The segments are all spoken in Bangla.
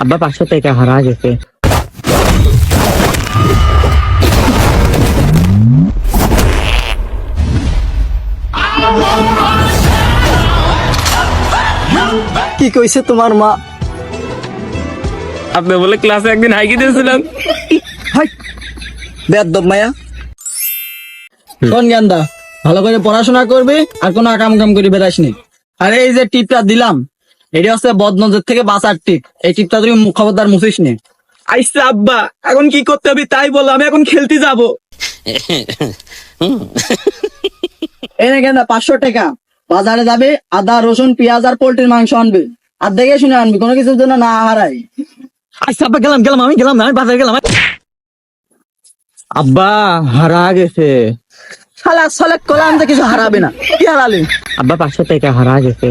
আব্বা 500 টাকা হারা গেছে। কি কইছে তোমার মা? আপনি বলে ক্লাসে একদিন হাইকি দিয়েছিলেন। হাই বেয়াদব মায়া। শোন গান্দা, ভালো করে পড়াশোনা করবি আর কোনো আকাম কাম করে বেড়াস নি। আরে এই যে টিপটা দিলাম, এটা হচ্ছে বদনজর থেকে বাঁচার টিপ। এই টিপটা তুমি খবরদার মুছিস নি। আইসা আব্বা, এখন কি করতে হবে তাই বলো, আমি এখন খেলতে যাব। এই নে গান্দা 500 টাকা, বাজারে যাবে, আদা রসুন পেঁয়াজ আর পোল্ট্রির মাংস আনবি, আর দেখে শুনে আনবি, কোনো কিছুর জন্য না হারাই। আইসা আব্বা, গেলাম আমি বাজারে গেলাম। আব্বা হারা গেছে। শালা সালে কলাম যে কিছু হারাবে না, কি হারালি? আব্বা 500 টাকা হারা গেছে।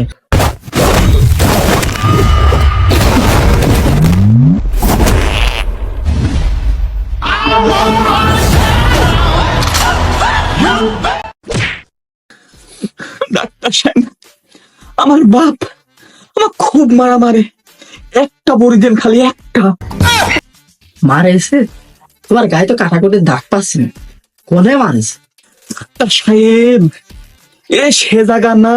ডাক্তার সাহেব, আমার বাপ আমার খুব মারা মারে, একটা বড়ি দেন, খালি একটা। মারেছে? তোমার গায়ে তো কাটাকুটির দাগ পাচ্ছি না, কোনে মারেছে? ডাক্তার সাহেব, এ সে জায়গা না,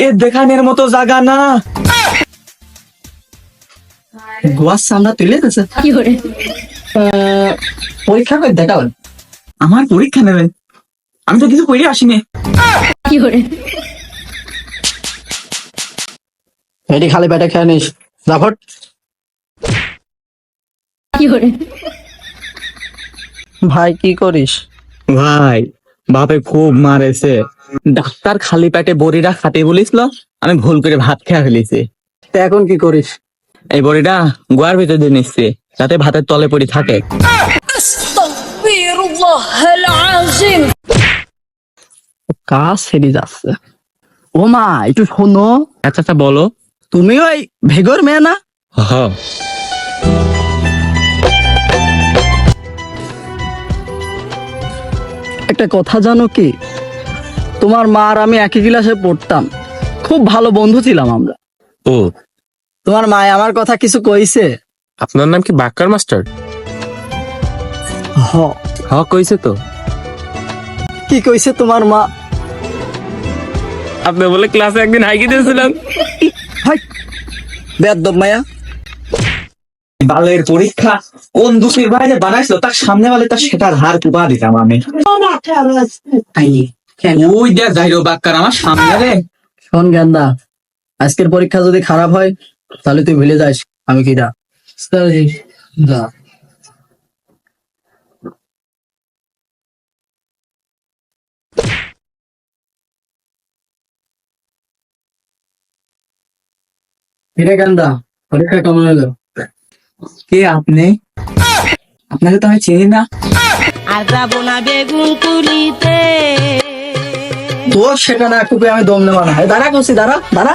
এ দেখানোর মতো জায়গা না। গোয়ার সামনে তুলে দিয়েছে। পরীক্ষা করে দেখাবেন? আমার পরীক্ষা নেবেন? আমি তো কিছু করে আসিনি। এটি খালি পেটে খেয়ে নিস, রাফট। ভাই কি করিস? ভাই বাপে খুব মারেছে। ডাক্তার খালি পেটে বড়িটা খাতে বলিছিল, আমি ভুল করে ভাত খেয়ে ফেলেছি। তা এখন কি করিস? এই বড়িটা গোয়ার ভিতরে দিয়ে নিচ্ছি, যাতে ভাতের তলে পড়ে থাকে। কাজ সেরে যাচ্ছে। ও মা, একটু শোনো। আচ্ছা আচ্ছা বলো। তুমি ওই ভেগর মেয়ে না? হ। একটা কথা জানো কি, তোমার মা আর আমি একই ক্লাসে পড়তাম, খুব ভালো বন্ধু ছিলাম আমরা। ও, তোমার মা আমার কথা কিছু কইছে? আপনার নাম কি বাক্কার মাস্টার? হ। হ, কইছে তো। কি কইছে তোমার মা? আপনি বলে ক্লাসে একদিন হাইকি দিয়েছিলেন। হাই বেয়াদব মায়া। বালের পরীক্ষা কোন দুঃখের বাইরে বানাইছিল, তার সামনে বালে তার সেটার হার পুবা দিতাম আমি। ওই দেখ যাইরো বাক্কার আমার সামনে রে। শোন গান্দা, আজকের পরীক্ষা যদি খারাপ হয় তাহলে তুই ভুলে যাস আমি কিরা। যা। কিরে গান্দা, পরীক্ষা কেমন হলো? কে আপনি? আপনাকে তো আমি চিনি না। আর যাবো না বেগুন তুলিতে। তোর সেটা না খুবই আমি দম নেওয়া না। দাঁড়া করছি, দাঁড়া দাঁড়া।